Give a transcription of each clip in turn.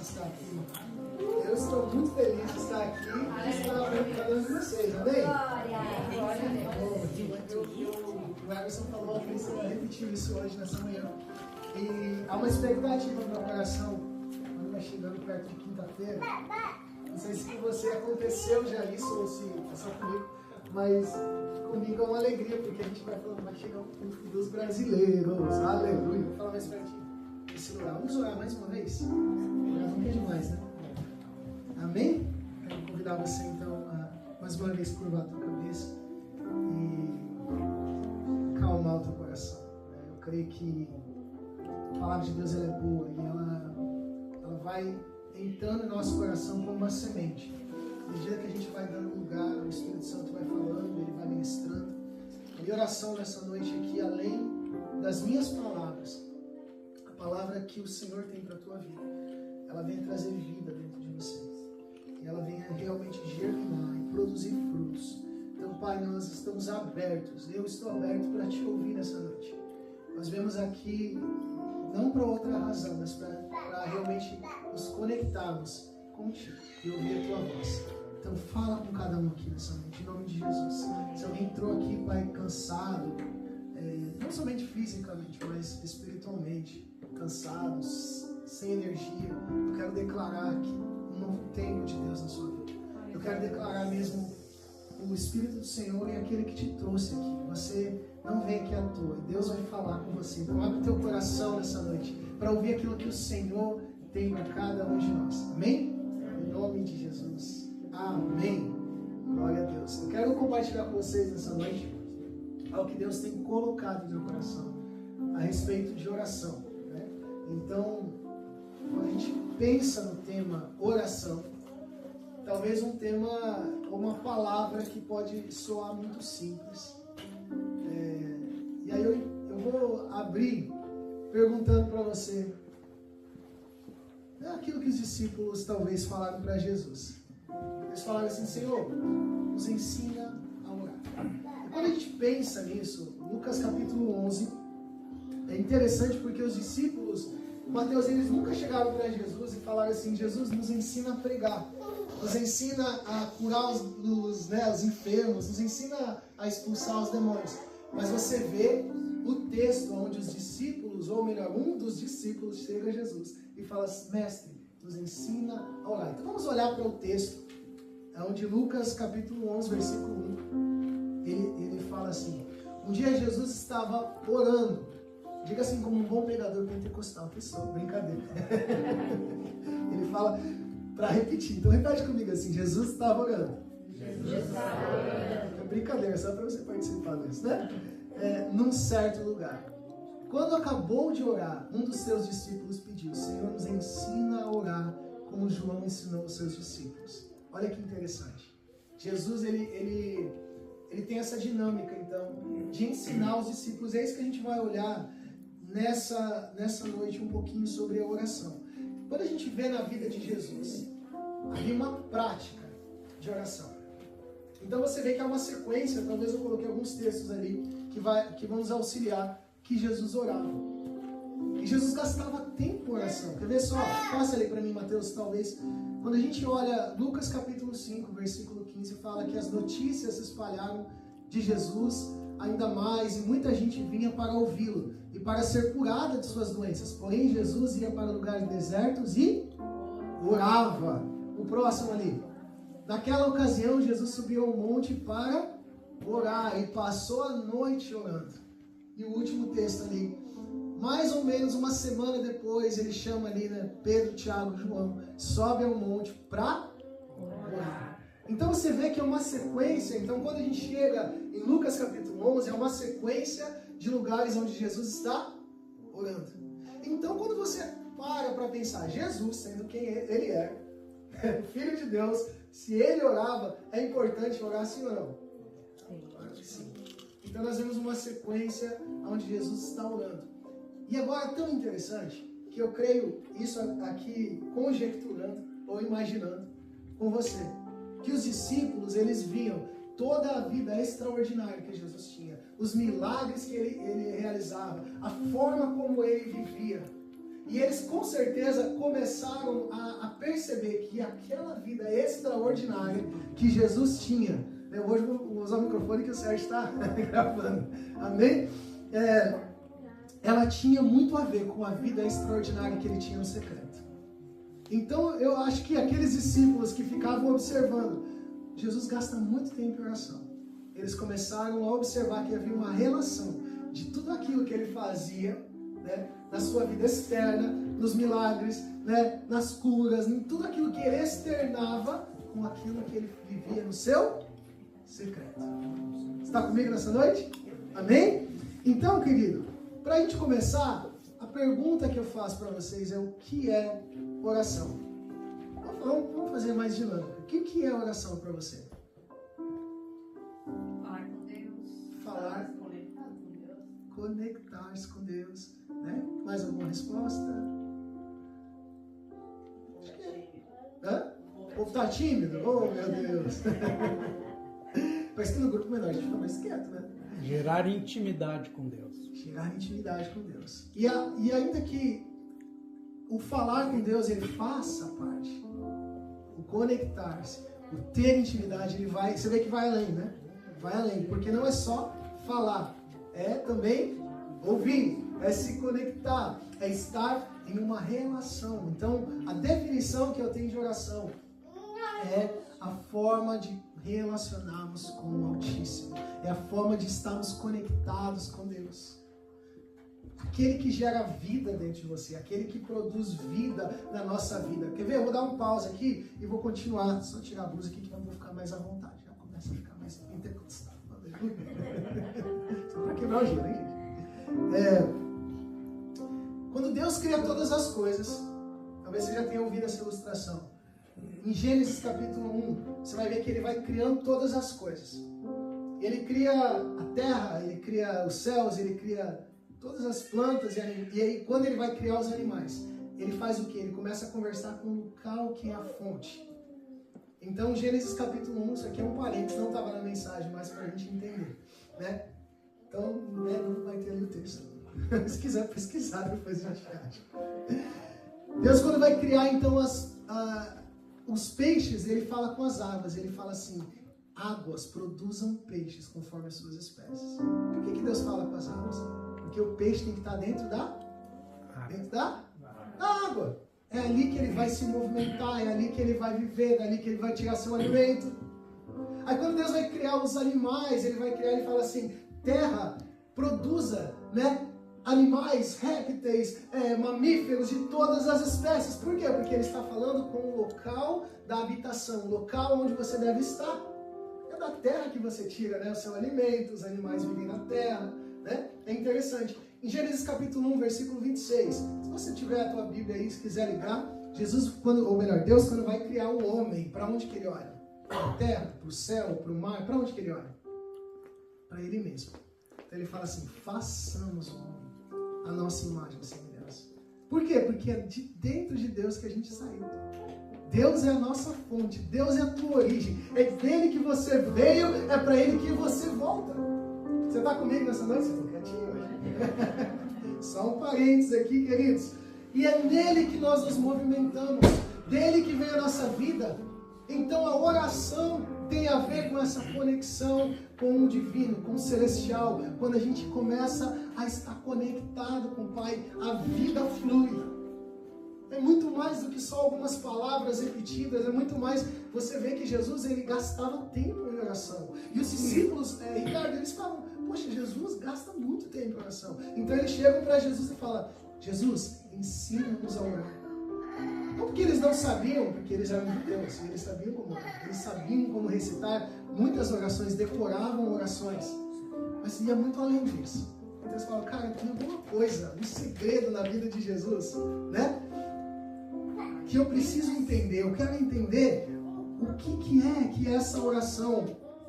estar aqui. Eu estou muito feliz de estar aqui e estar com cada um de vocês, amém? O Emerson falou que você vai repetir isso hoje, nessa manhã. E há uma expectativa no meu coração, quando vai chegando perto de quinta-feira. Não sei se com você aconteceu já isso ou se é só comigo, mas comigo é uma alegria, porque a gente vai chegar um culto dos brasileiros. Aleluia. Vou falar mais pertinho. Esse lugar. Vamos orar mais uma vez? Orar nunca é demais, né? Amém? Quero convidar você então a mais uma vez curvar a tua cabeça e calmar o teu coração. Eu creio que a palavra de Deus ela é boa e ela vai entrando em nosso coração como uma semente. À medida que a gente vai dando lugar, o Espírito Santo vai falando, ele vai ministrando. A minha oração nessa noite aqui, além das minhas palavras, a palavra que o Senhor tem para a tua vida, ela vem trazer vida dentro de você. E ela venha realmente germinar e produzir frutos. Então, Pai, nós estamos abertos. Eu estou aberto para te ouvir nessa noite. Nós vemos aqui, não para outra razão, mas para realmente nos conectarmos contigo e ouvir a tua voz. Então, fala com cada um aqui nessa noite, em nome de Jesus. Se alguém entrou aqui, Pai, cansado, não somente fisicamente, mas espiritualmente, cansados, sem energia, eu quero declarar aqui um novo tempo de Deus na sua vida. Eu quero declarar mesmo o Espírito do Senhor é aquele que te trouxe aqui. Você não vem aqui à toa. Deus vai falar com você. Então abre o teu coração nessa noite para ouvir aquilo que o Senhor tem para cada um de nós. Amém? Em nome de Jesus. Amém. Glória a Deus. Eu quero compartilhar com vocês nessa noite algo que Deus tem colocado no meu coração a respeito de oração, né? Então, quando a gente pensa no tema oração, talvez um tema ou uma palavra que pode soar muito simples. E aí eu vou abrir perguntando para você aquilo que os discípulos talvez falaram para Jesus. Eles falaram assim: Senhor, nos ensina a orar. E quando a gente pensa nisso, Lucas capítulo 11, é interessante porque os discípulos, Mateus, eles nunca chegaram para Jesus e falaram assim: Jesus, nos ensina a pregar, nos ensina a curar os enfermos, nos ensina a expulsar os demônios. Mas você vê o texto onde os discípulos, ou melhor, um dos discípulos chega a Jesus e fala: Mestre, nos ensina a orar. Então vamos olhar para o texto, onde Lucas capítulo 11, versículo 1, ele fala assim: um dia Jesus estava orando. Diga assim como um bom pregador pentecostal que sou, brincadeira. Ele fala para repetir, então repete comigo assim: Jesus estava orando. Jesus estava orando. É brincadeira, só para você participar disso, né? Num certo lugar. Quando acabou de orar, um dos seus discípulos pediu: Senhor, nos ensina a orar como João ensinou os seus discípulos. Olha que interessante. Jesus, ele tem essa dinâmica, então, de ensinar os discípulos. É isso que a gente vai olhar nessa noite um pouquinho sobre a oração. Quando a gente vê na vida de Jesus, havia uma prática de oração. Então você vê que há uma sequência, talvez eu coloquei alguns textos ali que vão nos auxiliar, que Jesus orava. E Jesus gastava tempo em oração. Quer ver só? Passa ali para mim, Mateus, talvez. Quando a gente olha Lucas capítulo 5, versículo 15, fala que as notícias se espalharam de Jesus ainda mais, e muita gente vinha para ouvi-lo e para ser curada de suas doenças. Porém, Jesus ia para lugares desertos e orava. O próximo ali. Naquela ocasião, Jesus subiu ao monte para orar e passou a noite orando. E o último texto ali, mais ou menos uma semana depois, ele chama ali, né, Pedro, Tiago e João, sobe ao monte para orar. Então você vê que é uma sequência. Então quando a gente chega em Lucas capítulo 11, é uma sequência de lugares onde Jesus está orando. Então quando você para pensar, Jesus, sendo quem ele é, Filho de Deus, se ele orava, é importante orar sim ou não? Claro que sim. Então nós vemos uma sequência onde Jesus está orando. E agora é tão interessante que eu creio, isso aqui conjecturando ou imaginando com você, que os discípulos, eles viam toda a vida extraordinária que Jesus tinha, os milagres que ele realizava, a forma como ele vivia. E eles com certeza começaram a perceber que aquela vida extraordinária que Jesus tinha, né? Hoje eu vou usar o microfone que o Sérgio está gravando, amém? Ela tinha muito a ver com a vida extraordinária que ele tinha no secreto. Então eu acho que aqueles discípulos que ficavam observando, Jesus gasta muito tempo em oração. Eles começaram a observar que havia uma relação de tudo aquilo que ele fazia, né, na sua vida externa, nos milagres, né, nas curas, em tudo aquilo que ele externava com aquilo que ele vivia no seu secreto. Você está comigo nessa noite? Amém? Então, querido, para a gente começar, a pergunta que eu faço para vocês é: o que é oração? Vamos fazer mais dinâmica. O que é oração para você? Falar com Deus. Falar. Conectar-se com Deus. Né? Mais alguma resposta? Hã? O povo tá tímido? Oh, meu Deus! Parece que no grupo menor a gente fica mais quieto, né? Gerar intimidade com Deus. Gerar intimidade com Deus. E ainda que o falar com Deus ele faça parte, o conectar-se, o ter intimidade, ele vai, você vê que vai além, né? Vai além, porque não é só falar, é também ouvir, é se conectar, é estar em uma relação. Então, a definição que eu tenho de oração é a forma de relacionarmos com o Altíssimo, é a forma de estarmos conectados com Deus. Aquele que gera vida dentro de você, aquele que produz vida na nossa vida. Quer ver? Eu vou dar um pause aqui e vou continuar. Só tirar a blusa aqui que eu vou ficar mais à vontade. Já começa a ficar mais pentecostal. Só para quebrar o gelo, hein, gente? Quando Deus cria todas as coisas, talvez você já tenha ouvido essa ilustração. Em Gênesis capítulo 1, você vai ver que ele vai criando todas as coisas. Ele cria a terra, ele cria os céus, ele cria todas as plantas, e aí quando ele vai criar os animais, ele faz o quê? Ele começa a conversar com o local que é a fonte. Então, Gênesis capítulo 1, isso aqui é um parênteses, não estava na mensagem, mas para a gente entender, né? Então, né, não vai ter ali o texto. Se quiser pesquisar, depois a gente acha. Deus, quando vai criar, então, os peixes, ele fala com as águas, ele fala assim: águas produzam peixes conforme as suas espécies. Por que Deus fala com as águas? Porque o peixe tem que estar dentro da água. É ali que ele vai se movimentar, é ali que ele vai viver, é ali que ele vai tirar seu alimento. Aí quando Deus vai criar os animais, ele vai criar e fala assim: terra, produza, né, animais, répteis, mamíferos de todas as espécies. Por quê? Porque ele está falando com o local da habitação, o local onde você deve estar. É da terra que você tira, né, o seu alimento, os animais vivem na terra, né? É interessante. Em Gênesis capítulo 1, versículo 26, se você tiver a tua Bíblia aí, se quiser ligar, Deus, quando vai criar o homem, para onde que ele olha? Para a terra, para o céu, para o mar, para onde que ele olha? Para ele mesmo. Então ele fala assim: façamos o homem a nossa imagem e semelhança. Por quê? Porque é de dentro de Deus que a gente saiu. Deus é a nossa fonte, Deus é a tua origem, é dele que você veio, é para ele que você volta. Você está comigo nessa noite? Você está quietinho hoje? Só um parênteses aqui, queridos. E é nele que nós nos movimentamos, dele que vem a nossa vida. Então a oração tem a ver com essa conexão com o divino, com o celestial. Quando a gente começa a estar conectado com o Pai, a vida flui. É muito mais do que só algumas palavras repetidas, é muito mais. Você vê que Jesus, ele gastava tempo em oração. E os discípulos, Ricardo, eles falam: poxa, Jesus gasta muito tempo em oração. Então eles chegam para Jesus e falam: Jesus, ensina-nos a orar. Não porque eles não sabiam, porque eles eram judeus, eles sabiam como orar, eles sabiam como recitar muitas orações, decoravam orações, mas ia muito além disso. Então eles falam: cara, tem alguma coisa, um segredo na vida de Jesus, né? Que eu preciso entender, eu quero entender o que é que essa oração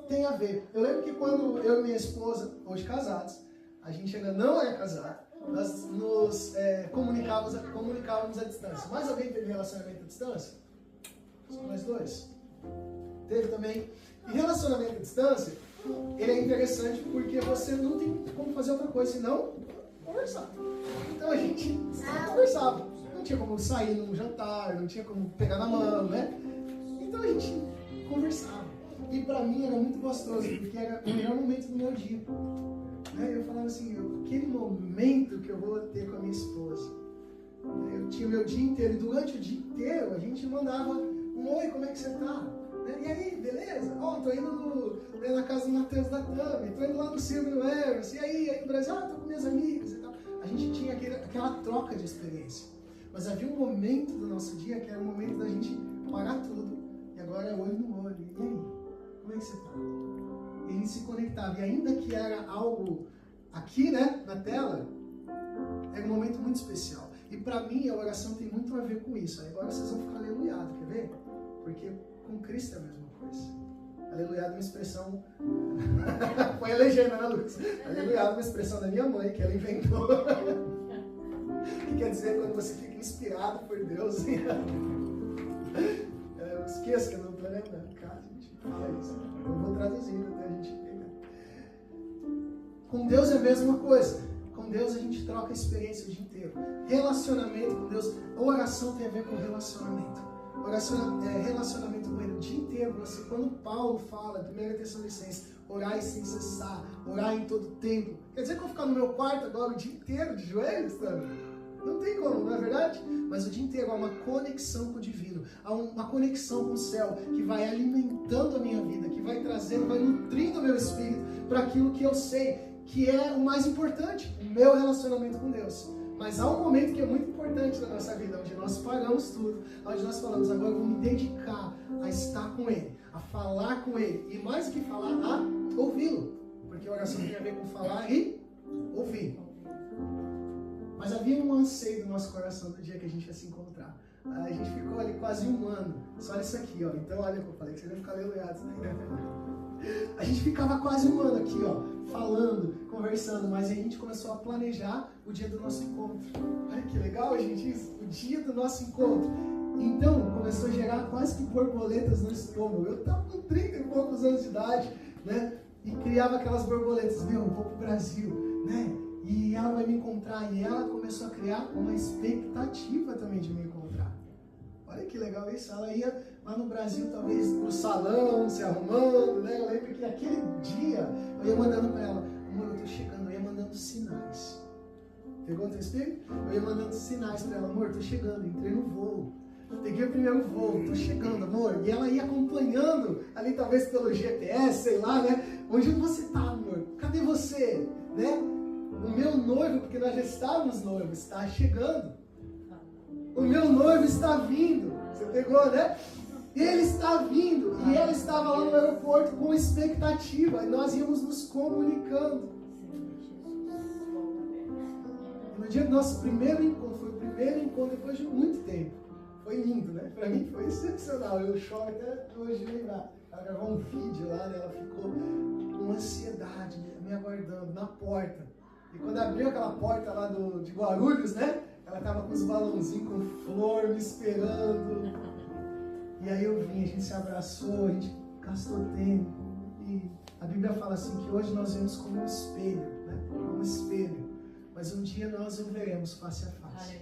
tem a ver. Eu lembro que quando eu e minha esposa, hoje casados, a gente ainda não era casado, nós nos comunicávamos à distância. Mais alguém teve relacionamento à distância? Só nós dois. Teve também. E relacionamento à distância, ele é interessante porque você não tem como fazer outra coisa senão conversar. Então a gente conversava. Não tinha como sair num jantar, não tinha como pegar na mão, né? Então a gente conversava. E pra mim era muito gostoso, porque era o melhor momento do meu dia. Eu falava assim, aquele momento que eu vou ter com a minha esposa. Eu tinha o meu dia inteiro, e durante o dia inteiro a gente mandava um oi, como é que você tá? E aí, beleza? Tô indo na casa do Matheus da Tami, tô indo lá no Silvio no Eros, e aí no Brasil, tô com minhas amigas e tal. A gente tinha aquela troca de experiência. Mas havia um momento do nosso dia que era o momento da gente parar tudo, e agora é olho no olho. E aí, como é que você tá? E a gente se conectava, e ainda que era algo aqui, né, na tela, era um momento muito especial. E pra mim a oração tem muito a ver com isso. Agora vocês vão ficar aleluiados, quer ver? Porque com Cristo é a mesma coisa. Aleluiado é uma expressão... Foi a legenda, né, Lucas? Aleluiado é uma expressão da minha mãe, que ela inventou. Que quer dizer quando você fica inspirado por Deus. Eu esqueço que eu não estou lembrando. Cara, a gente fala isso. Eu vou traduzindo até a gente pegar. Com Deus é a mesma coisa. Com Deus a gente troca a experiência o dia inteiro. Relacionamento com Deus. A oração tem a ver com relacionamento. Relacionamento com Ele o dia inteiro. Quando Paulo fala, 1 Tessalonicenses, orai sem cessar, orai em todo tempo. Quer dizer que eu vou ficar no meu quarto agora o dia inteiro de joelhos, sabe? Não tem como, não é verdade? Mas o dia inteiro há uma conexão com o divino, há uma conexão com o céu que vai alimentando a minha vida, que vai trazendo, vai nutrindo o meu espírito para aquilo que eu sei que é o mais importante, o meu relacionamento com Deus. Mas há um momento que é muito importante na nossa vida, onde nós paramos tudo, onde nós falamos, agora eu vou me dedicar a estar com Ele, a falar com Ele, e mais do que falar, a ouvi-lo. Porque a oração tem a ver com falar e ouvir. Mas havia um anseio do nosso coração do dia que a gente ia se encontrar. A gente ficou ali quase um ano. Só isso aqui, ó. Então, olha o que eu falei, que vocês iam ficar aleluiados. A gente ficava quase um ano aqui, ó, falando, conversando, mas aí a gente começou a planejar o dia do nosso encontro. Olha que legal, gente, isso. O dia do nosso encontro. Então, começou a gerar quase que borboletas no estômago. Eu estava com 30 e poucos anos de idade, né? E criava aquelas borboletas. Meu, eu vou pro Brasil, né? E ela vai me encontrar. E ela começou a criar uma expectativa também de me encontrar. Olha que legal isso. Ela ia lá no Brasil, talvez no salão, se arrumando, né? Eu lembro que naquele dia eu ia mandando para ela, amor, eu tô chegando. Eu ia mandando sinais. Pegou o teu espírito? Eu ia mandando sinais para ela, amor, tô chegando. Entrei no voo. Peguei o primeiro voo, tô chegando, amor. E ela ia acompanhando, ali talvez pelo GPS, sei lá, né? Onde você tá, amor? Cadê você? Né? O meu noivo, porque nós já estávamos noivos, está chegando. O meu noivo está vindo. Você pegou, né? Ele está vindo. E ela estava lá no aeroporto com expectativa. E nós íamos nos comunicando. E no dia do nosso primeiro encontro, foi o primeiro encontro depois de muito tempo. Foi lindo, né? Pra mim foi excepcional. Eu choro até hoje de lembrar. Ela gravou um vídeo lá, né? Ela ficou com ansiedade, me aguardando na porta. E quando abriu aquela porta lá de Guarulhos, né? Ela tava com os balãozinhos com flor me esperando. E aí eu vim, a gente se abraçou, a gente gastou tempo. E a Bíblia fala assim que hoje nós vemos como um espelho, né? Como um espelho. Mas um dia nós o veremos face a face.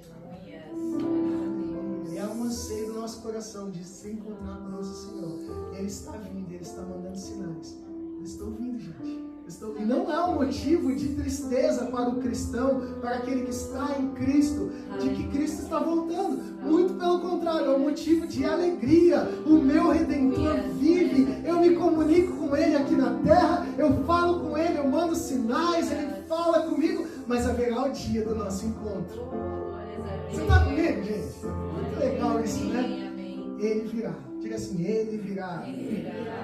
E é um anseio do nosso coração de se encontrar com o nosso Senhor. E Ele está vindo, Ele está mandando sinais. Eu estou vindo, gente. E não é um motivo de tristeza para o cristão, para aquele que está em Cristo, de que Cristo está voltando. Muito pelo contrário, é um motivo de alegria. O meu Redentor vive, eu me comunico com Ele aqui na terra, eu falo com Ele, eu mando sinais, Ele fala comigo, mas haverá o dia do nosso encontro. Você está comigo, gente? Muito legal isso, né? Ele virá. Diga assim, Ele virá.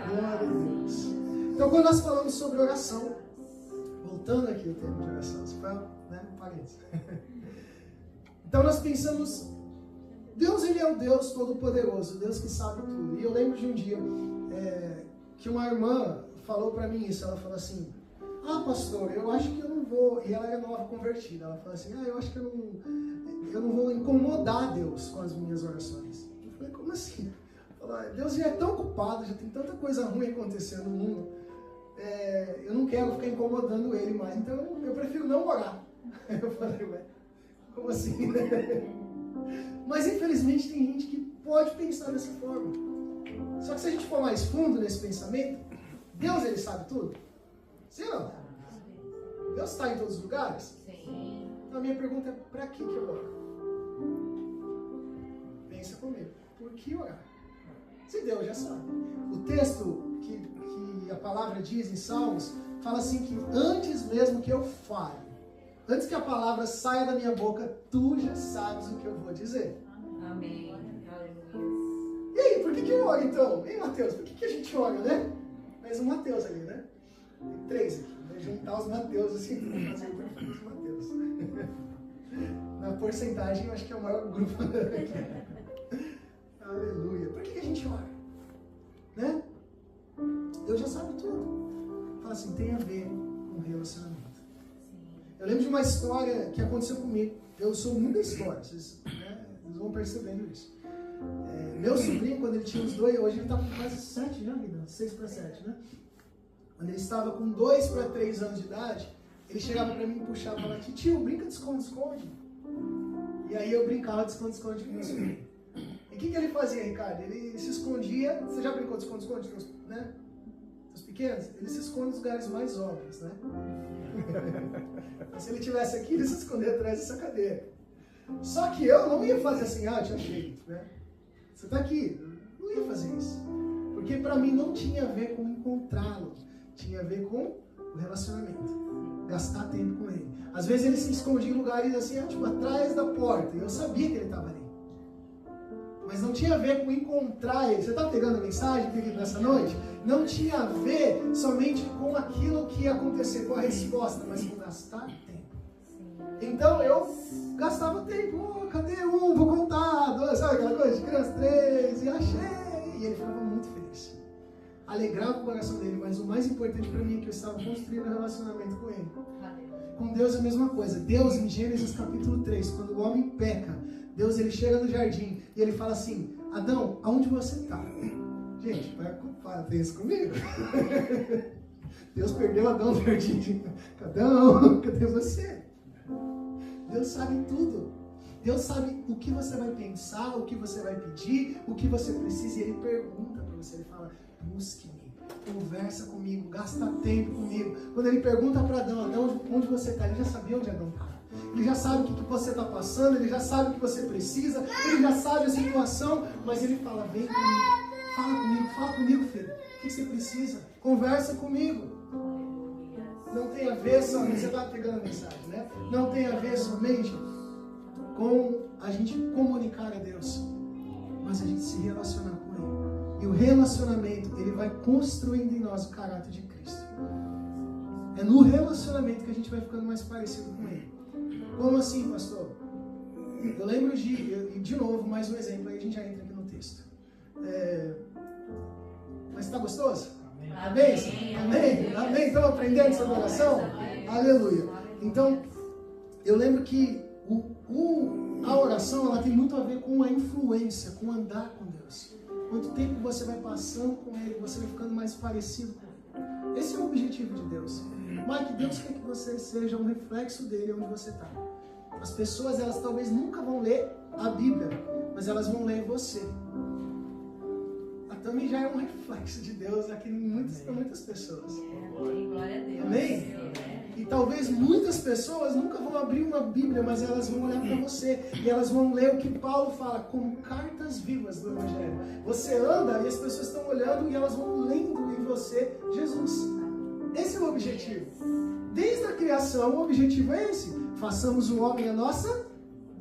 Glória a Deus. Então, quando nós falamos sobre oração, voltando aqui o tema de oração, isso foi, né, um parênteses. Então, nós pensamos, Deus, Ele é o Deus Todo-Poderoso, o Deus que sabe tudo. E eu lembro de um dia que uma irmã falou para mim isso, ela falou assim, pastor, eu acho que eu não vou, e ela era nova convertida, ela falou assim, eu acho que eu não vou incomodar Deus com as minhas orações. Eu falei, como assim? Deus já é tão ocupado, já tem tanta coisa ruim acontecendo no mundo, eu não quero ficar incomodando Ele mais, então eu prefiro não orar. Eu falei, ué, como assim, né? Mas infelizmente tem gente que pode pensar dessa forma. Só que se a gente for mais fundo nesse pensamento, Deus, ele sabe tudo? Sim ou não? Deus está em todos os lugares? Sim. Então a minha pergunta é, para que eu oro? Pensa comigo. Por que orar? Se Deus já sabe. O texto que a palavra diz em Salmos, fala assim que antes mesmo que eu fale, antes que a palavra saia da minha boca, tu já sabes o que eu vou dizer. Amém. Aleluia. E aí, por que eu oro então? Ei, Mateus, por que a gente ora, né? Mais um Mateus ali, né? Tem 3 aqui. Vou juntar os Mateus assim, para fazer o perfil dos Mateus. Na porcentagem, eu acho que é o maior grupo aqui. Aleluia. Por que a gente ora? Né? Deus já sabe tudo. Fala assim, tem a ver com relacionamento. Eu lembro de uma história que aconteceu comigo. Eu sou muito da história, vocês vão percebendo isso. Meu sobrinho, quando ele tinha uns 2, hoje ele está com quase 7 já, vida, 6 para 7, né? Quando ele estava com 2 para 3 anos de idade, ele chegava para mim e puxava e falava, tio, brinca de esconde-esconde. E aí eu brincava de esconde-esconde com meu sobrinho. E o que ele fazia, Ricardo? Ele se escondia, você já brincou de esconde-esconde, né? Os pequenos? Ele se esconde nos lugares mais óbvios, né? Se ele estivesse aqui, ele se escondia atrás dessa cadeira. Só que eu não ia fazer assim, eu te achei, né? Você está aqui. Eu não ia fazer isso. Porque para mim não tinha a ver com encontrá-lo. Tinha a ver com o relacionamento. Gastar tempo com ele. Às vezes ele se escondia em lugares assim, tipo, atrás da porta. E eu sabia que ele estava ali. Mas não tinha a ver com encontrar ele. Você está pegando a mensagem, querido, nessa noite? Não tinha a ver somente com aquilo que ia acontecer, com a resposta, mas com gastar tempo. Então eu gastava tempo. Oh, cadê um? Vou contar. 2, sabe aquela coisa de criança? 3, e achei. E ele ficava muito feliz. Alegrava o coração dele, mas o mais importante para mim é que eu estava construindo um relacionamento com ele. Com Deus é a mesma coisa. Deus, em Gênesis capítulo 3, quando o homem peca, Deus ele chega no jardim e ele fala assim, Adão, aonde você está? Gente, pensa comigo. Deus perdeu Adão no jardim. Adão, cadê você? Deus sabe tudo. Deus sabe o que você vai pensar, o que você vai pedir, o que você precisa. E ele pergunta para você, ele fala, busque-me, conversa comigo, gasta tempo comigo. Quando ele pergunta para Adão, onde você está? Ele já sabia onde Adão estava. Ele já sabe o que você está passando, ele já sabe o que você precisa, ele já sabe a situação, mas ele fala, vem comigo, fala comigo, filho. O que você precisa? Conversa comigo. Não tem a ver somente, você está pegando a mensagem, né? Não tem a ver somente com a gente comunicar a Deus, mas a gente se relacionar com Ele. E o relacionamento, ele vai construindo em nós o caráter de Cristo. É no relacionamento que a gente vai ficando mais parecido com Ele. Como assim, pastor? Eu lembro de novo, mais um exemplo, aí a gente já entra aqui no texto. Mas está gostoso? Amém? Amém? Amém? Estão aprendendo sobre oração? Aleluia. Então, eu lembro que a oração ela tem muito a ver com a influência, com andar com Deus. Quanto tempo você vai passando com Ele, você vai ficando mais parecido com Ele. Esse é o objetivo de Deus. Mike, Deus quer que você seja um reflexo dele onde você está. As pessoas, elas talvez nunca vão ler a Bíblia, mas elas vão ler você. A Tami já é um reflexo de Deus aqui para muitas pessoas. Glória a Deus. Amém? E talvez muitas pessoas nunca vão abrir uma Bíblia, mas elas vão olhar para você e elas vão ler o que Paulo fala como cartas vivas do Evangelho. Você anda e as pessoas estão olhando e elas vão lendo em você Jesus. Esse é o objetivo. Desde a criação, o objetivo é esse. Façamos o homem a nossa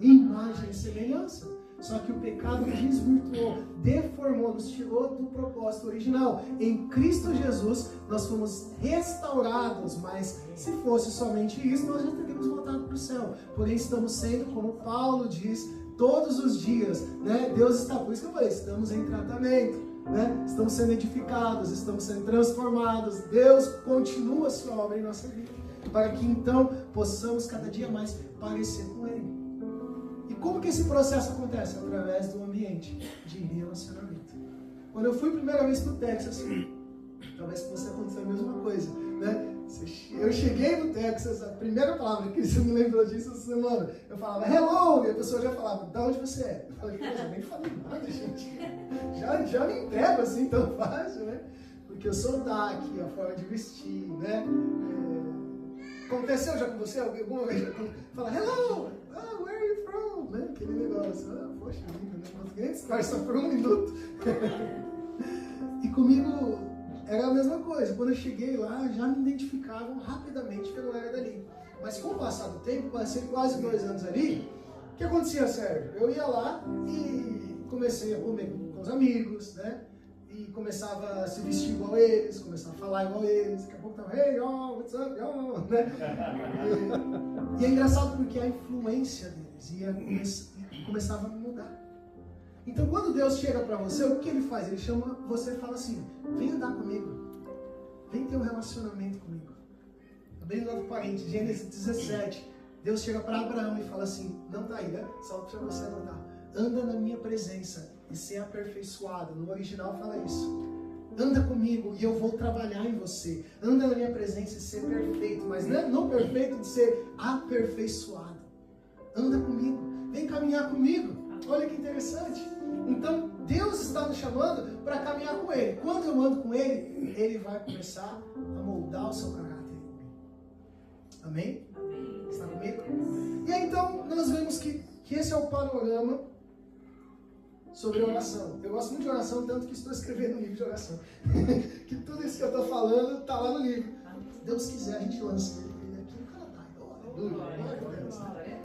imagem e semelhança. Só que o pecado desvirtuou, deformou, nos tirou do propósito original. Em Cristo Jesus, nós fomos restaurados, mas se fosse somente isso, nós já teríamos voltado para o céu. Porém, estamos sendo, como Paulo diz, todos os dias, né? Deus está, por isso que eu falei, estamos em tratamento, né? Estamos sendo edificados, estamos sendo transformados. Deus continua a sua obra em nossa vida, para que então possamos cada dia mais parecer com Ele. E como que esse processo acontece? Através do ambiente de relacionamento. Quando eu fui a primeira vez para o Texas, Talvez com você aconteceu a mesma coisa, né? Eu cheguei no Texas, a primeira palavra que você me lembrou disso essa semana, eu falava hello, e a pessoa já falava, da onde você é? Eu falei, eu nem falei nada, gente. Já me entrego assim tão fácil, né? Porque o sotaque, a forma de vestir, né? Aconteceu já com você? Alguma vez já fala, hello, where are you from? Né? Aquele negócio, poxa vida, né? Não consegui nem disfarçar por um minuto. E comigo era a mesma coisa. Quando eu cheguei lá, já me identificavam rapidamente que eu não era dali. Mas com o passar do tempo, passei quase 2 anos ali, o que acontecia, Sérgio? Eu ia lá e comecei a comer com os amigos, né? E começava a se vestir igual eles, começava a falar igual eles, daqui a pouco tava, hey, oh, what's up, oh, né? E é engraçado porque a influência deles começava a mudar. Então quando Deus chega para você, o que ele faz? Ele chama você e fala assim, vem andar comigo, vem ter um relacionamento comigo. Bem do outro parente, Gênesis 17, Deus chega para Abraão e fala assim, não tá aí, né? Só para você anotar, anda na minha presença e ser aperfeiçoado. No original fala isso. Anda comigo e eu vou trabalhar em você. Anda na minha presença e ser perfeito. Mas não perfeito de ser aperfeiçoado. Anda comigo. Vem caminhar comigo. Olha que interessante. Então, Deus está nos chamando para caminhar com Ele. Quando eu ando com Ele, Ele vai começar a moldar o seu caráter. Amém? Está comigo? E aí, então, nós vemos que esse é o panorama sobre oração. Eu gosto muito de oração, tanto que estou escrevendo um livro de oração. Que tudo isso que eu estou falando está lá no livro. Se Deus quiser, a gente lança ele aqui no Canadá.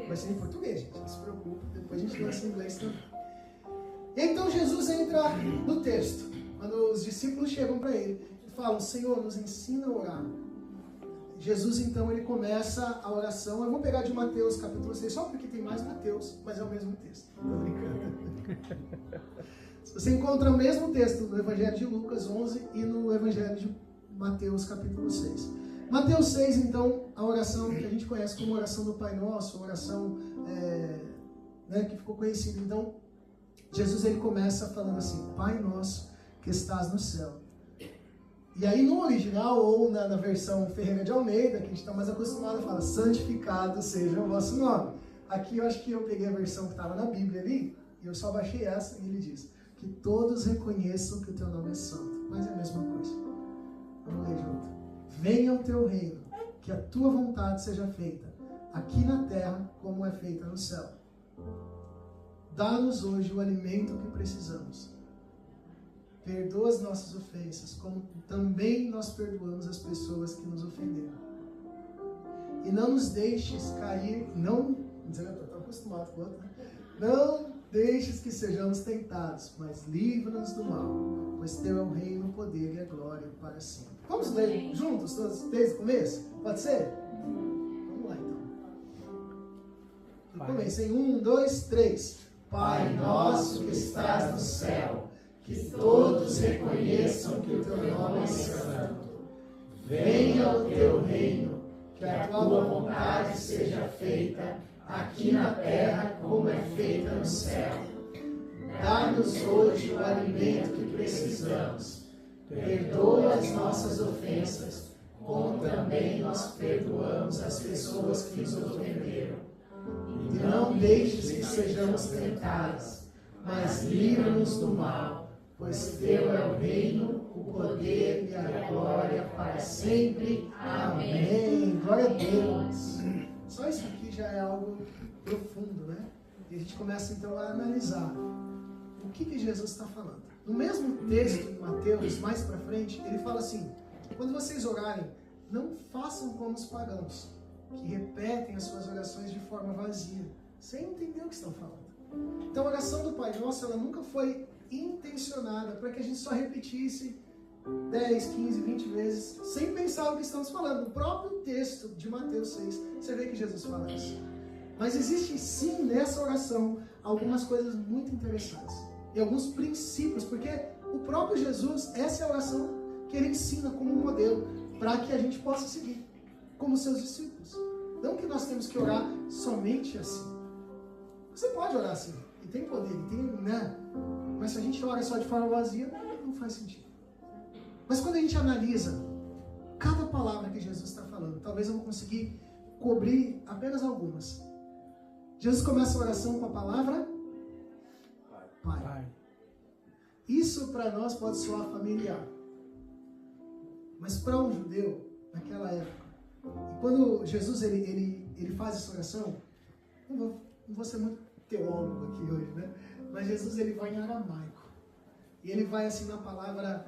Vai ser em português, gente. Não se preocupe. Depois a gente lança em inglês também. Então Jesus entra no texto. Quando os discípulos chegam para ele e falam, Senhor, nos ensina a orar. Jesus, então, ele começa a oração. Eu vou pegar de Mateus, capítulo 6, só porque tem mais Mateus, mas é o mesmo texto. Tô brincando. Você encontra o mesmo texto no Evangelho de Lucas 11 e no Evangelho de Mateus, capítulo 6. Mateus 6, então, a oração que a gente conhece como oração do Pai Nosso, a oração que ficou conhecida. Então, Jesus, ele começa falando assim, Pai Nosso que estás no céu. E aí no original, ou na versão Ferreira de Almeida, que a gente está mais acostumado, fala, santificado seja o vosso nome. Aqui eu acho que eu peguei a versão que estava na Bíblia ali, e eu só baixei essa, e ele diz, que todos reconheçam que o teu nome é santo. Mas é a mesma coisa. Vamos ler junto. Venha o teu reino, que a tua vontade seja feita, aqui na terra como é feita no céu. Dá-nos hoje o alimento que precisamos. Perdoa as nossas ofensas, como também nós perdoamos as pessoas que nos ofenderam. E não nos deixes cair, não deixes que sejamos tentados, mas livra-nos do mal, pois teu é o reino, o poder e a glória para sempre. Vamos ler juntos, todos, desde o começo? Pode ser? Vamos lá então. No começo, em 1, 2, 3. Pai nosso que estás no céu, que todos reconheçam que o teu nome é santo. Venha o teu reino, que a tua vontade seja feita, aqui na terra como é feita no céu. Dá-nos hoje o alimento que precisamos. Perdoa as nossas ofensas, como também nós perdoamos as pessoas que nos ofenderam. E não deixes que sejamos tentados, mas livra-nos do mal, pois teu é o reino, o poder e a glória para sempre. Amém. Glória a Deus. Só isso aqui já é algo profundo, né? E a gente começa então a analisar o que Jesus está falando. No mesmo texto em Mateus, mais para frente, ele fala assim, quando vocês orarem, não façam como os pagãos, que repetem as suas orações de forma vazia, sem entender o que estão falando. Então a oração do Pai Nosso, ela nunca foi intencionada para que a gente só repetisse 10, 15, 20 vezes, sem pensar o que estamos falando. No próprio texto de Mateus 6, você vê que Jesus fala isso. Mas existe sim nessa oração algumas coisas muito interessantes. E alguns princípios, porque o próprio Jesus, essa é a oração que ele ensina como um modelo, para que a gente possa seguir, como seus discípulos. Não que nós temos que orar somente assim. Você pode orar assim, e tem poder, e tem, né? Mas se a gente ora só de forma vazia, não faz sentido. Mas quando a gente analisa cada palavra que Jesus está falando, talvez eu vou conseguir cobrir apenas algumas. Jesus começa a oração com a palavra Pai. Isso para nós pode soar familiar. Mas para um judeu, naquela época, e quando Jesus ele faz essa oração, não vou ser muito teólogo aqui hoje, né? Mas Jesus ele vai em aramaico. E ele vai assim na palavra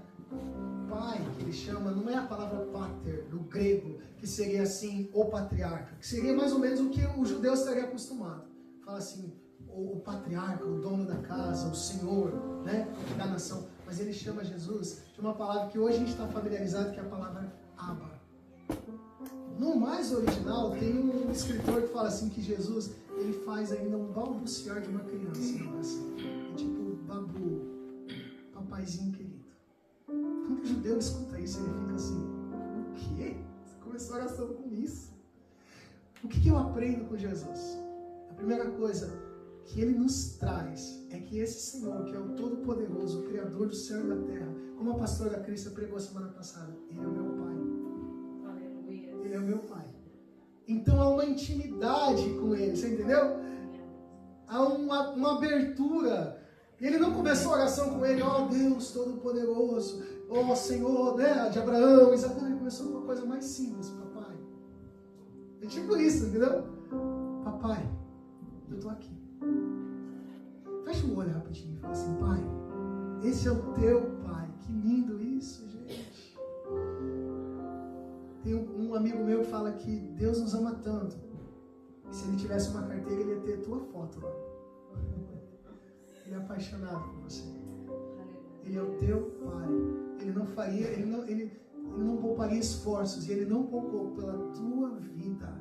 pai, que ele chama, não é a palavra pater, do grego, que seria assim, o patriarca, que seria mais ou menos o que o judeu estaria acostumado. Fala assim, o patriarca, o dono da casa, o senhor, né, da nação. Mas ele chama Jesus de uma palavra que hoje a gente está familiarizado, que é a palavra Abba. No mais original, tem um escritor que fala assim que Jesus, ele faz ainda um balbuciar de uma criança. Assim. É tipo babu, papaizinho querido. Quando o judeu escuta isso, ele fica assim, o quê? Você começou a oração com isso? O que eu aprendo com Jesus? A primeira coisa que ele nos traz é que esse Senhor, que é o Todo-Poderoso, o Criador do céu e da terra, como a pastora Crista pregou semana passada, ele é o meu Pai. Ele é o meu Pai. Então há uma intimidade com ele, você entendeu? Há uma abertura. Ele não começou a oração com ele, ó Deus Todo-Poderoso, ó Senhor, né, de Abraão, Isaac. Ele começou com uma coisa mais simples, papai. É tipo isso, entendeu? Papai, eu estou aqui. Fecha o olho rapidinho e fala assim, Pai, esse é o teu Pai. Que lindo isso, gente. Tem um amigo meu que fala que Deus nos ama tanto que se ele tivesse uma carteira, ele ia ter a tua foto lá. Ele é apaixonado por você. Ele é o teu Pai. Ele não faria, ele não pouparia esforços, e ele não poupou pela tua vida.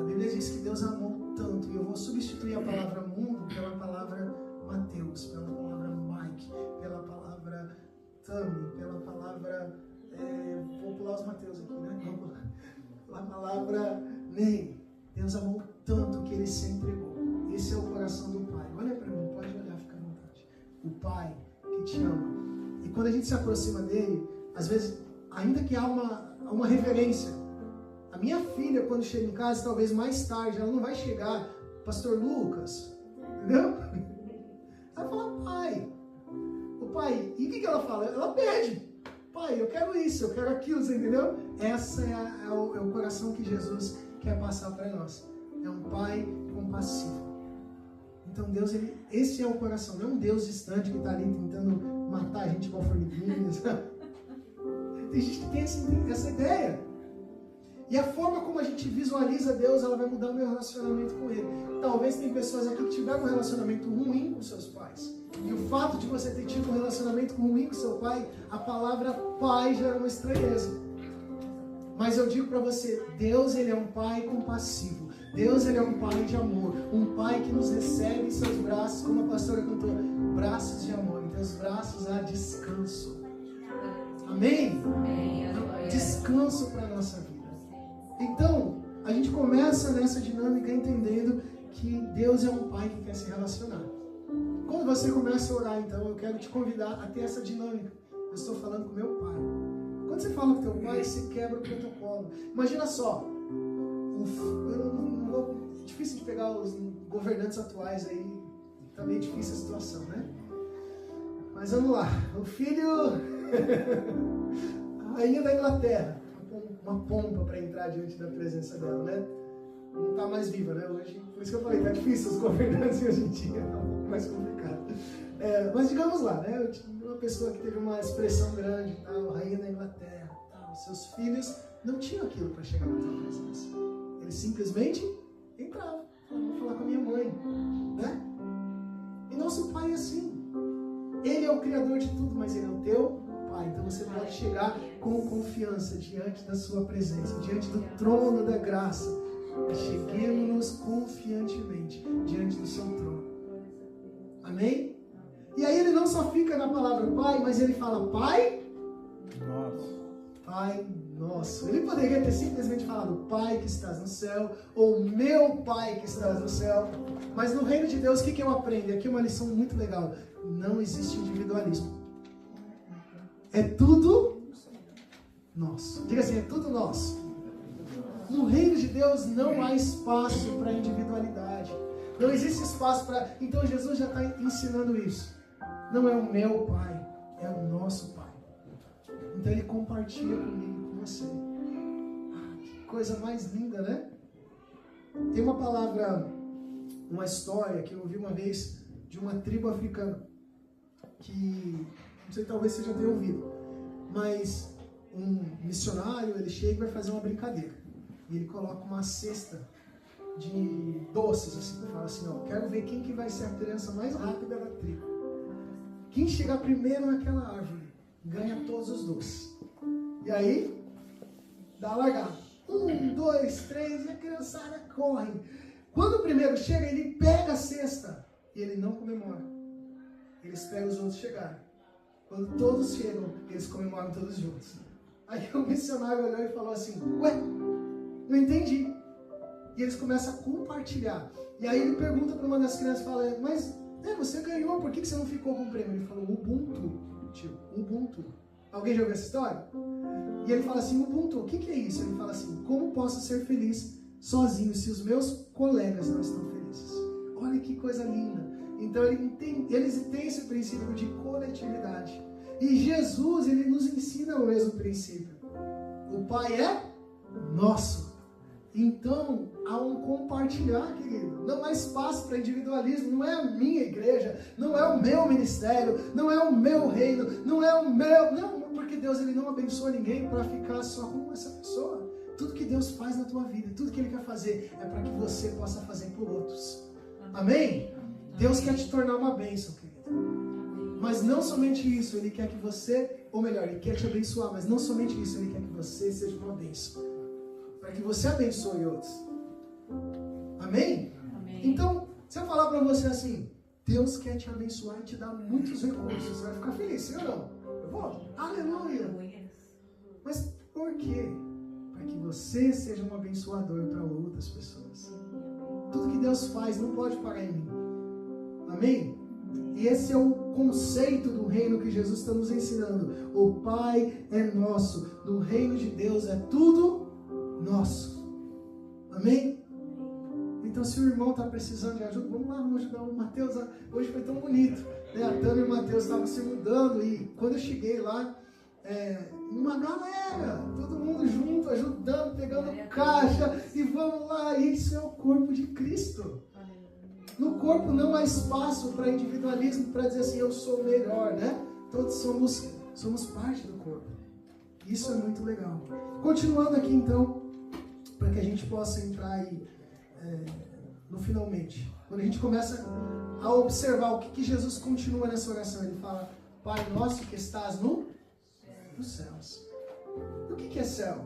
A Bíblia diz que Deus amou tanto, e eu vou substituir a palavra mundo pela palavra Mateus, pela palavra Mike, pela palavra Tami, pela palavra, vou pular os Mateus aqui, né? Pela palavra Ney. Deus amou tanto que ele se entregou. Esse é o coração do Pai. Olha para mim, pode olhar, fica à vontade. O Pai que te ama. E quando a gente se aproxima dele, às vezes, ainda que há uma reverência. A minha filha, quando chega em casa, talvez mais tarde, ela não vai chegar, Pastor Lucas, entendeu? Ela fala, pai. O pai, e o que ela fala? Ela pede. Pai, eu quero isso, eu quero aquilo, você entendeu? Essa é o coração que Jesus quer passar para nós. É um pai compassivo. Então Deus, esse é o coração, não é um Deus distante que está ali tentando matar a gente igual formiguinhas. Tem gente que tem essa ideia. E a forma como a gente visualiza Deus, ela vai mudar o meu relacionamento com Ele. Talvez tem pessoas aqui que tiveram um relacionamento ruim com seus pais. E o fato de você ter tido um relacionamento ruim com seu pai, a palavra pai já era uma estranheza. Mas eu digo para você, Deus ele é um pai compassivo. Deus ele é um pai de amor. Um pai que nos recebe em seus braços, como a pastora cantou, braços de amor. Em teus braços há descanso. Amém? Descanso para a nossa vida. Então, a gente começa nessa dinâmica entendendo que Deus é um pai que quer se relacionar. Quando você começa a orar, então, eu quero te convidar a ter essa dinâmica. Eu estou falando com meu pai. Quando você fala com teu pai, você quebra o protocolo. Imagina só, é difícil de pegar os governantes atuais aí, tá meio difícil a situação, né? Mas vamos lá, o filho, a rainha da Inglaterra, uma pompa para entrar diante da presença dela, né? Não tá mais viva, né? Hoje, por isso que eu falei, tá difícil os governantes hoje em dia, tá um pouco mais complicado. Mas digamos lá, né? Eu tive uma pessoa que teve uma expressão grande, tal, rainha da Inglaterra, tal, seus filhos não tinham aquilo para chegar na tua presença. Eles simplesmente entravam, vou falar com a minha mãe, né? E nosso pai é assim. Ele é o criador de tudo, mas ele é o teu pai. Então você pode chegar com confiança diante da sua presença, diante do trono da graça. Cheguemos-nos confiantemente diante do seu trono. Amém? E aí ele não só fica na palavra pai, mas ele fala pai nosso. Pai nosso. Ele poderia ter simplesmente falado Pai que estás no céu, ou meu Pai que estás no céu. Mas no reino de Deus, o que eu aprendo? Aqui é uma lição muito legal. Não existe individualismo. é tudo nosso. Diga assim, é tudo nosso. No reino de Deus não há espaço para individualidade. Não existe espaço para... Então Jesus já está ensinando isso. Não é o meu Pai, é o nosso Pai. Então Ele compartilha comigo e com você. Que coisa mais linda, né? Tem uma palavra, uma história que eu ouvi uma vez de uma tribo africana. Que, não sei, talvez você já tenha ouvido. Mas um missionário, ele chega e vai fazer uma brincadeira. E ele coloca uma cesta de doces, assim, fala assim, ó, quero ver quem que vai ser a criança mais rápida da tribo. Quem chegar primeiro naquela árvore, ganha todos os doces. E aí, dá a largada. 1, 2, 3, e a criançada corre. Quando o primeiro chega, ele pega a cesta e ele não comemora. Ele espera os outros chegarem. Quando todos chegam, eles comemoram todos juntos. Aí o missionário olhou e falou assim, ué, não entendi. E eles começam a compartilhar. E aí ele pergunta para uma das crianças, fala, mas você ganhou, por que você não ficou com o prêmio? Ele falou, Ubuntu, tio, Ubuntu. Alguém já ouviu essa história? E ele fala assim, Ubuntu, o que é isso? Ele fala assim, como posso ser feliz sozinho se os meus colegas não estão felizes? Olha que coisa linda. Então eles têm esse princípio de coletividade. E Jesus, ele nos ensina o mesmo princípio. O Pai é nosso. Então, há um compartilhar, querido. Não há espaço para individualismo. Não é a minha igreja, não é o meu ministério, não é o meu reino, não é o meu... Não, porque Deus, ele não abençoa ninguém para ficar só com essa pessoa. Tudo que Deus faz na tua vida, tudo que Ele quer fazer, é para que você possa fazer por outros. Amém? Deus quer te tornar uma bênção, querido. Mas não somente isso, Ele quer que você, ou melhor, Ele quer te abençoar, mas não somente isso, Ele quer que você seja uma bênção. Para que você abençoe outros. Amém? Amém. Então, se eu falar para você assim, Deus quer te abençoar e te dar muitos recursos, você vai ficar feliz, sim ou não? Eu vou? Aleluia! Mas por quê? Para que você seja um abençoador para outras pessoas. Tudo que Deus faz não pode parar em mim. Amém? E esse é o conceito do reino que Jesus está nos ensinando. O Pai é nosso. No reino de Deus é tudo nosso. Amém? Então, se o irmão está precisando de ajuda, vamos lá, vamos ajudar o Mateus. Hoje foi tão bonito, né? A Tânia e o Mateus estavam se mudando e quando eu cheguei lá, uma galera, todo mundo junto, ajudando, pegando caixa e vamos lá. Isso é o corpo de Cristo. No corpo não há espaço para individualismo, para dizer assim, eu sou melhor, né? Todos somos parte do corpo. Isso é muito legal. Continuando aqui então, para que a gente possa entrar aí no finalmente. Quando a gente começa a observar o que Jesus continua nessa oração, ele fala, Pai nosso que estás nos céus. O que é céu?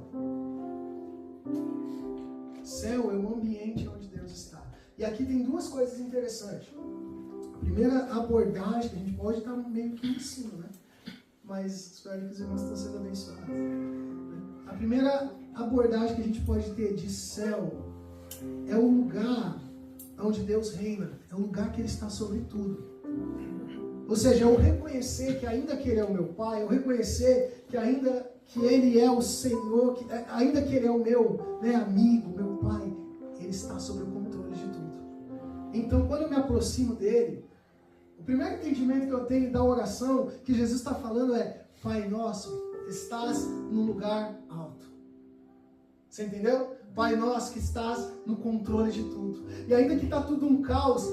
Céu é o ambiente onde Deus está. E aqui tem duas coisas interessantes. A primeira abordagem, que a gente pode estar meio que em cima, né? Mas espero que os irmãos estão sendo abençoados. A primeira abordagem que a gente pode ter de céu é o lugar onde Deus reina. É o lugar que Ele está sobre tudo. Ou seja, eu reconhecer que ainda que Ele é o meu Pai, eu reconhecer que ainda que Ele é o Senhor, ainda que Ele é o meu amigo, meu Pai, Ele está sobre o controle de tudo. Então, quando eu me aproximo dEle, o primeiro entendimento que eu tenho da oração que Jesus está falando é, Pai nosso, estás no lugar alto. Você entendeu? Pai nosso que estás no controle de tudo. E ainda que está tudo um caos,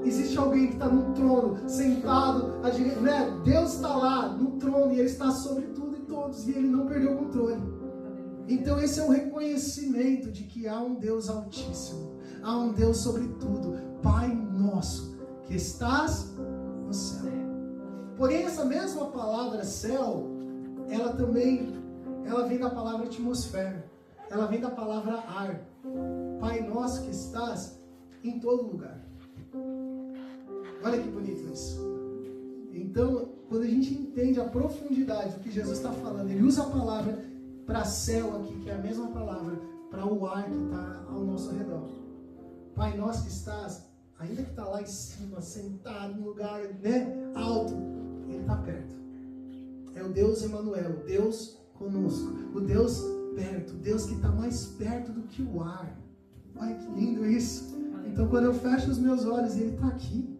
existe alguém que está no trono, sentado à direita, né? Deus está lá no trono e Ele está sobre tudo e todos, e Ele não perdeu o controle. Então esse é um reconhecimento de que há um Deus altíssimo, há um Deus sobre tudo. Pai nosso que estás no céu. Porém essa mesma palavra céu, ela vem da palavra atmosfera. Ela vem da palavra ar. Pai nosso que estás em todo lugar. Olha que bonito isso. Então, quando a gente entende a profundidade do que Jesus está falando, Ele usa a palavra para céu aqui, que é a mesma palavra, para o ar que está ao nosso redor. Pai nosso que estás, ainda que está lá em cima, sentado no lugar alto, Ele está perto. É o Deus Emanuel, o Deus conosco, o Deus perto, o Deus que está mais perto do que o ar. Olha que lindo isso. Então quando eu fecho os meus olhos, Ele está aqui.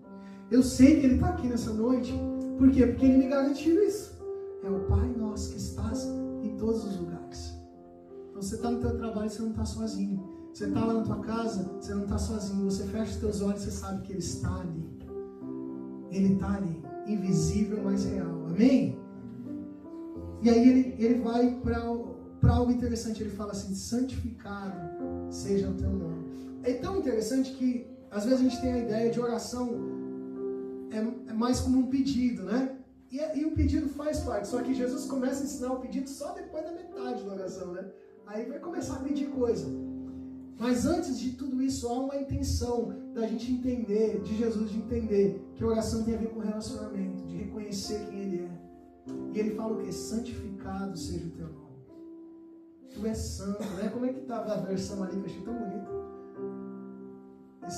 Eu sei que Ele está aqui nessa noite. Por quê? Porque Ele me garantiu isso. É o Pai nosso que estás em todos os lugares. Então você está no teu trabalho, você não está sozinho. Você está lá na tua casa, você não está sozinho. Você fecha os teus olhos, você sabe que Ele está ali. Ele está ali, invisível, mas real. Amém? E aí ele vai para algo interessante. Ele fala assim: santificado seja o teu nome. É tão interessante que às vezes a gente tem a ideia de oração é mais como um pedido, né? E o pedido faz parte. Só que Jesus começa a ensinar o pedido só depois da metade da oração, né? Aí vai começar a pedir coisa. Mas antes de tudo isso, há uma intenção da gente entender, de Jesus de entender que a oração tem a ver com relacionamento, de reconhecer quem Ele é. E Ele fala o quê? Santificado seja o teu nome. Tu és santo, né? Como é que estava a versão ali que eu achei tão bonita?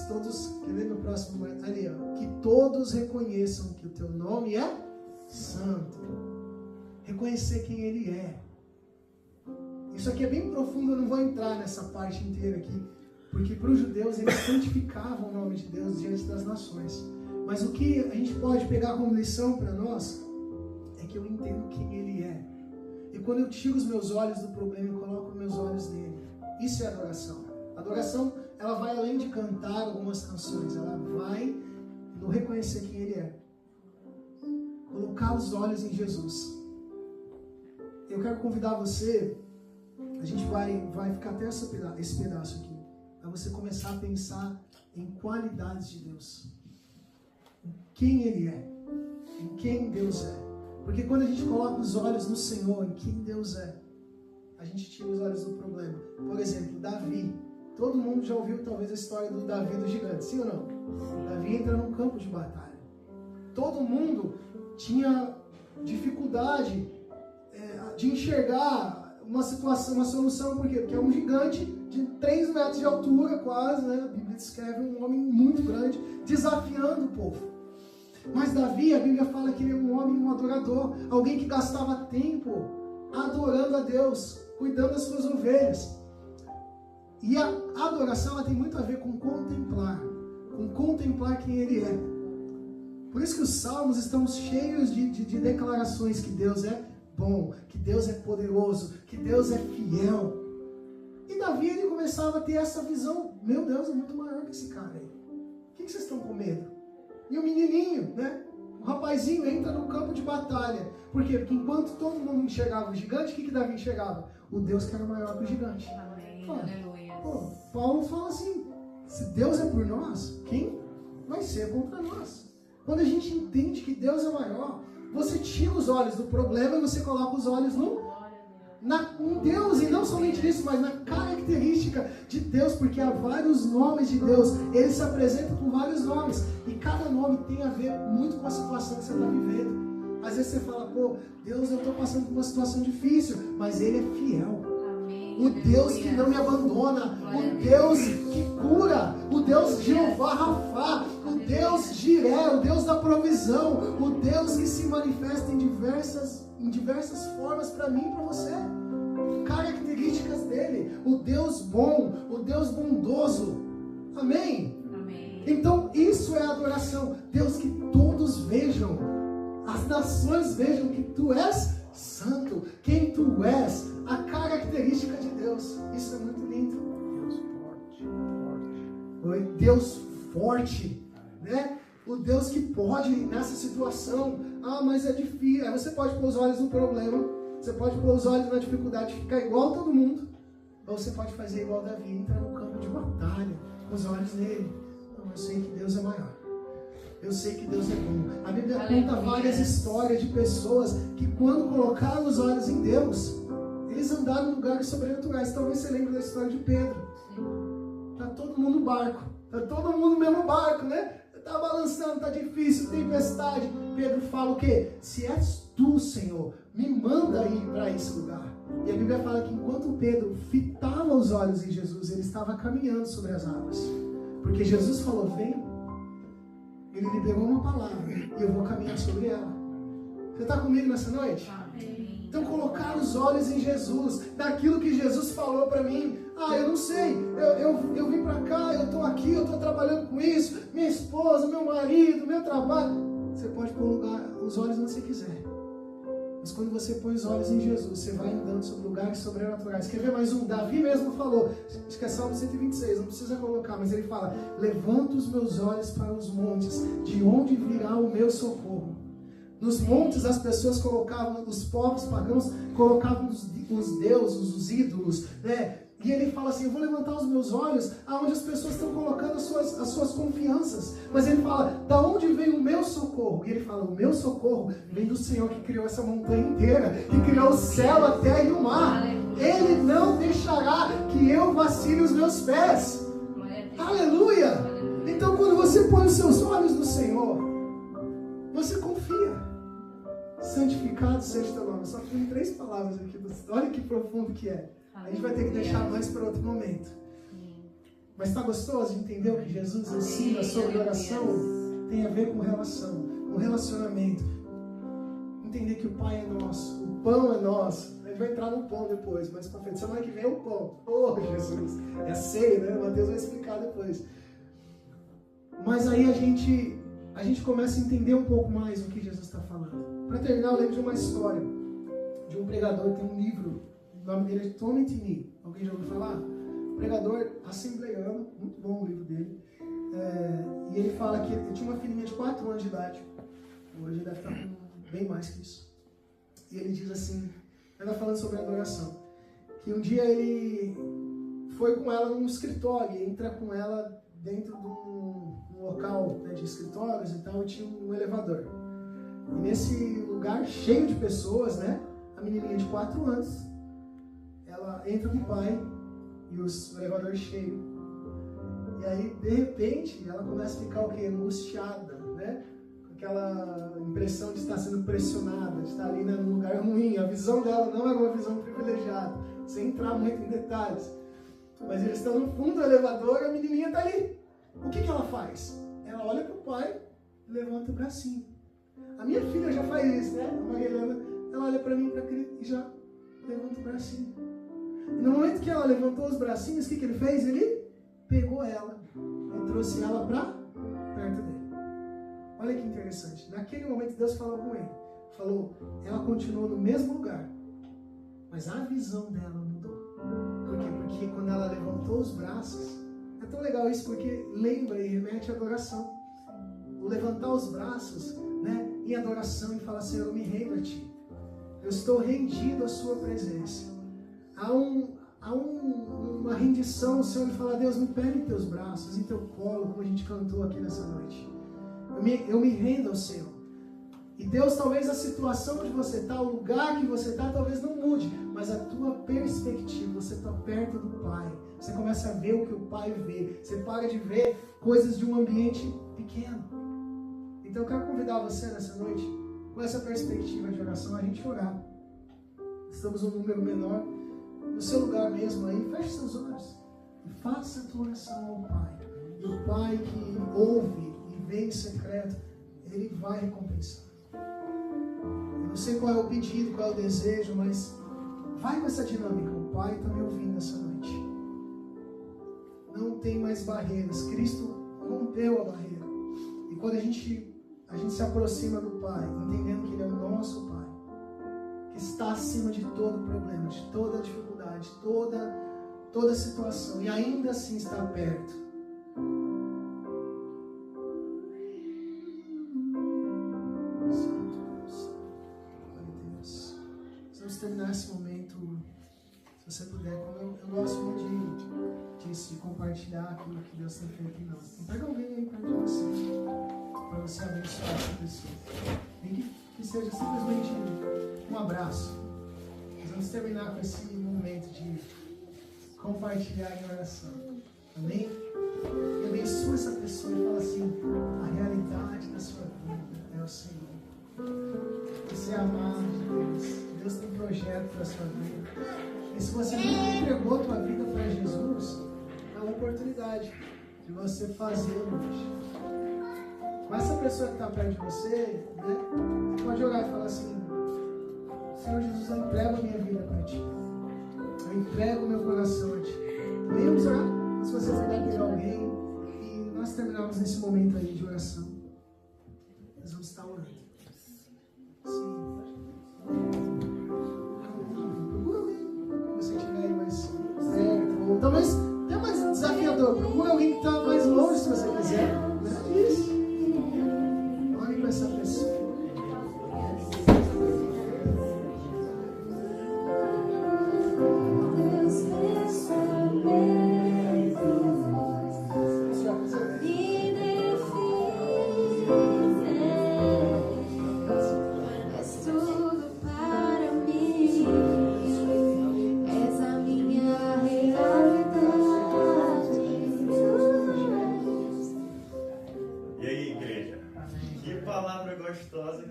Todos, quer ver no próximo ali, ó, que todos reconheçam que o teu nome é santo. Reconhecer quem Ele é. Isso aqui é bem profundo, eu não vou entrar nessa parte inteira aqui, porque para os judeus eles santificavam o nome de Deus diante das nações. Mas o que a gente pode pegar como lição para nós é que eu entendo quem Ele é. E quando eu tiro os meus olhos do problema e coloco meus olhos nele, isso é adoração. A adoração, ela vai além de cantar algumas canções, ela vai no reconhecer quem Ele é. Colocar os olhos em Jesus. Eu quero convidar você, a gente vai ficar até esse pedaço aqui, para você começar a pensar em qualidades de Deus. Em quem Ele é. Em quem Deus é. Porque quando a gente coloca os olhos no Senhor, em quem Deus é, a gente tira os olhos do problema. Por exemplo, Davi. Todo mundo já ouviu talvez a história do Davi do gigante, sim ou não? Davi entra num campo de batalha. Todo mundo tinha dificuldade de enxergar uma situação, uma solução. Por quê? Porque é um gigante de 3 metros de altura quase, né? A Bíblia descreve um homem muito grande, desafiando o povo. Mas Davi, a Bíblia fala que ele é um homem, um adorador, alguém que gastava tempo adorando a Deus, cuidando das suas ovelhas. E a adoração, ela tem muito a ver com contemplar quem Ele é. Por isso que os salmos estão cheios de declarações que Deus é bom, que Deus é poderoso, que Deus é fiel. E Davi, ele começava a ter essa visão: meu Deus, é muito maior que esse cara aí. O que vocês estão com medo? E o menininho, né? O rapazinho entra no campo de batalha. Por quê? Porque enquanto todo mundo enxergava o gigante, o que Davi enxergava? O Deus que era maior que o gigante. Amém. Fala. Aleluia. Pô, Paulo fala assim: se Deus é por nós, quem vai ser contra nós? Quando a gente entende que Deus é maior, você tira os olhos do problema e você coloca os olhos em Deus, e não somente nisso, mas na característica de Deus, porque há vários nomes de Deus. Ele se apresenta com vários nomes, e cada nome tem a ver muito com a situação que você está vivendo. Às vezes você fala: pô, Deus, eu estou passando por uma situação difícil, mas Ele é fiel. O Deus que não me abandona, o Deus que cura, o Deus Jeová Rafá, o Deus Jiré, o Deus da provisão, o Deus que se manifesta em diversas formas para mim e para você. Características dele, o Deus bom, o Deus bondoso. Amém? Amém. Então isso é adoração. Deus, que todos vejam, as nações vejam que tu és santo, quem tu és, a característica de Deus. Isso é muito lindo. Deus forte. Oi, Deus forte, né? O Deus que pode nessa situação. Ah, mas é difícil. Aí você pode pôr os olhos no problema, você pode pôr os olhos na dificuldade, ficar igual a todo mundo, ou você pode fazer igual Davi, entrar no campo de batalha com os olhos nele. Não, eu sei que Deus é maior. Eu sei que Deus é bom. A Bíblia conta várias histórias de pessoas que, quando colocaram os olhos em Deus, eles andaram em lugares sobrenaturais. Talvez você lembre da história de Pedro. Tá todo mundo no barco. Tá todo mundo no mesmo barco, né? Tá balançando, tá difícil, tempestade. Pedro fala o quê? Se és tu, Senhor, me manda ir para esse lugar. E a Bíblia fala que enquanto Pedro fitava os olhos em Jesus, ele estava caminhando sobre as águas. Porque Jesus falou: vem. Ele liberou uma palavra e eu vou caminhar sobre ela. Você está comigo nessa noite? Amém. Então colocar os olhos em Jesus, daquilo que Jesus falou para mim. Ah, eu não sei, eu vim para cá, eu estou aqui, eu estou trabalhando com isso, minha esposa, meu marido, meu trabalho. Você pode pôr os olhos onde você quiser. Mas quando você põe os olhos em Jesus, você vai andando sobre lugares sobrenaturais. Quer ver mais um? Davi mesmo falou, acho que é Salmo 126, não precisa colocar, mas ele fala: levanto os meus olhos para os montes, de onde virá o meu socorro? Nos montes as pessoas colocavam, os povos pagãos colocavam os deuses, os ídolos, né? E ele fala assim: eu vou levantar os meus olhos aonde as pessoas estão colocando as suas confianças. Mas ele fala: da onde vem o meu socorro? E ele fala: o meu socorro vem do Senhor que criou essa montanha inteira, que criou o céu, a terra e o mar. Ele não deixará que eu vacile os meus pés. Aleluia! Então quando você põe os seus olhos no Senhor, você confia. Santificado seja o teu nome. Só tem 3 palavras aqui. Olha que profundo que é. A gente vai ter que deixar mais para outro momento. Mas está gostoso de entender o que Jesus ensina sobre oração? Tem a ver com relação, com relacionamento. Entender que o Pai é nosso, o pão é nosso. A gente vai entrar no pão depois, mas para frente. Semana que vem é o pão. Oh, Jesus! É a ceia, né? Mateus vai explicar depois. Mas aí a gente começa a entender um pouco mais o que Jesus está falando. Para terminar, eu lembro de uma história de um pregador que tem um livro. O nome dele é Tony Tini. Alguém já ouviu falar? Pregador assembleiano, muito bom o livro dele. E ele fala que ele tinha uma filhinha de 4 anos de idade. Hoje ele deve estar com bem mais que isso. E ele diz assim, ele está falando sobre adoração, que um dia ele foi com ela num escritório, e entra com ela dentro de um local, né, de escritórios e tal, e tinha um elevador. E nesse lugar cheio de pessoas, né, a menininha de 4 anos, ela entra com o pai e o elevador cheio. E aí, de repente, ela começa a ficar o quê? Angustiada, né? Com aquela impressão de estar sendo pressionada, de estar ali, né, num lugar ruim. A visão dela não era uma visão privilegiada, sem entrar muito em detalhes. Mas eles estão no fundo do elevador e a menininha está ali. O que ela faz? Ela olha para o pai e levanta o bracinho. A minha filha já faz isso, né? A Marilena, ela olha para mim e já levanta o bracinho. E no momento que ela levantou os bracinhos, o que ele fez? Ele pegou ela e trouxe ela para perto dele. Olha que interessante. Naquele momento Deus falou com ele. Falou, ela continuou no mesmo lugar, mas a visão dela mudou. Por quê? Porque quando ela levantou os braços, é tão legal isso porque lembra e remete à adoração. O levantar os braços, né, em adoração e falar: Senhor, eu me rendo a Ti. Eu estou rendido à Sua presença. Há uma rendição, o Senhor fala: Deus, me pega em Teus braços, em Teu colo, como a gente cantou aqui nessa noite. Eu me rendo ao Senhor. E Deus, talvez a situação onde você está, o lugar que você está, talvez não mude, mas a tua perspectiva, você está perto do Pai. Você começa a ver o que o Pai vê. Você para de ver coisas de um ambiente pequeno. Então eu quero convidar você nessa noite, com essa perspectiva de oração, a gente orar. Estamos num número menor, no seu lugar mesmo aí, feche seus olhos e faça a tua oração ao Pai. E o Pai que ouve e vê em secreto, Ele vai recompensar. Eu não sei qual é o pedido, qual é o desejo, mas vai com essa dinâmica. O Pai está me ouvindo essa noite. Não tem mais barreiras. Cristo rompeu a barreira. E quando a gente se aproxima do Pai, entendendo que Ele é o nosso Pai, que está acima de todo problema, de toda dificuldade, toda situação, e ainda assim está perto. Santo Deus, glória a Deus. Vamos terminar esse momento, se você puder, como eu gosto muito de compartilhar aquilo que Deus tem feito em nós. Então, pega alguém aí perto de você, para você abençoar essa pessoa. Nem que seja simplesmente um abraço. Nós vamos terminar com esse momento de compartilhar em oração. Amém? E abençoa essa pessoa e fala assim: a realidade da sua vida é o Senhor. Você é amado de Deus. Deus tem projeto para a sua vida. E se você não entregou a tua vida para Jesus, é uma oportunidade de você fazê-lo hoje. com essa pessoa que está perto de você, né? Você pode orar e falar assim: Senhor Jesus, eu entrego a minha vida para Ti. Eu entrego o meu coração a Ti. Também vamos orar, se você puder pegar alguém, e nós terminamos nesse momento aí de oração. Nós vamos estar orando. Sim. Procura alguém que você estiver aí mais perto. Ou talvez até mais desafiador. Procura alguém que está mais longe, se você quiser. Né? Isso. Ore com essa pessoa.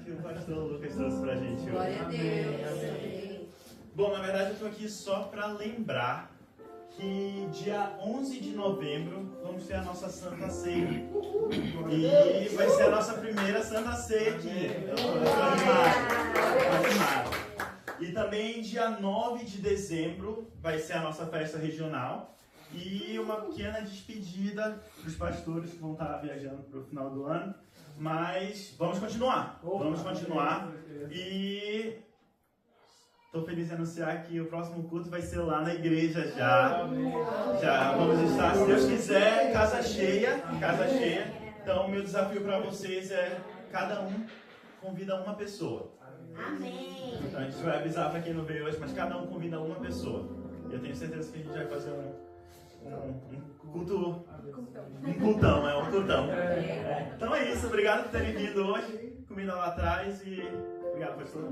Que o pastor Lucas trouxe pra gente hoje. Glória a Deus. Bom, na verdade eu tô aqui só pra lembrar que dia 11 de novembro vamos ter a nossa Santa Ceia. E vai ser a nossa primeira Santa Ceia aqui. Eu tô animado. E também dia 9 de dezembro vai ser a nossa festa regional. E uma pequena despedida dos pastores que vão estar viajando pro final do ano. Mas vamos continuar. E estou feliz em anunciar que o próximo culto vai ser lá na igreja já. Já vamos estar, se Deus quiser, casa cheia. Então, meu desafio para vocês é: cada um convida uma pessoa. Amém. Então, a gente vai avisar para quem não veio hoje, mas cada um convida uma pessoa. Eu tenho certeza que a gente vai fazer um culto. Um cultão. Então é isso, obrigado por terem vindo hoje. Comida lá atrás e obrigado, pastor.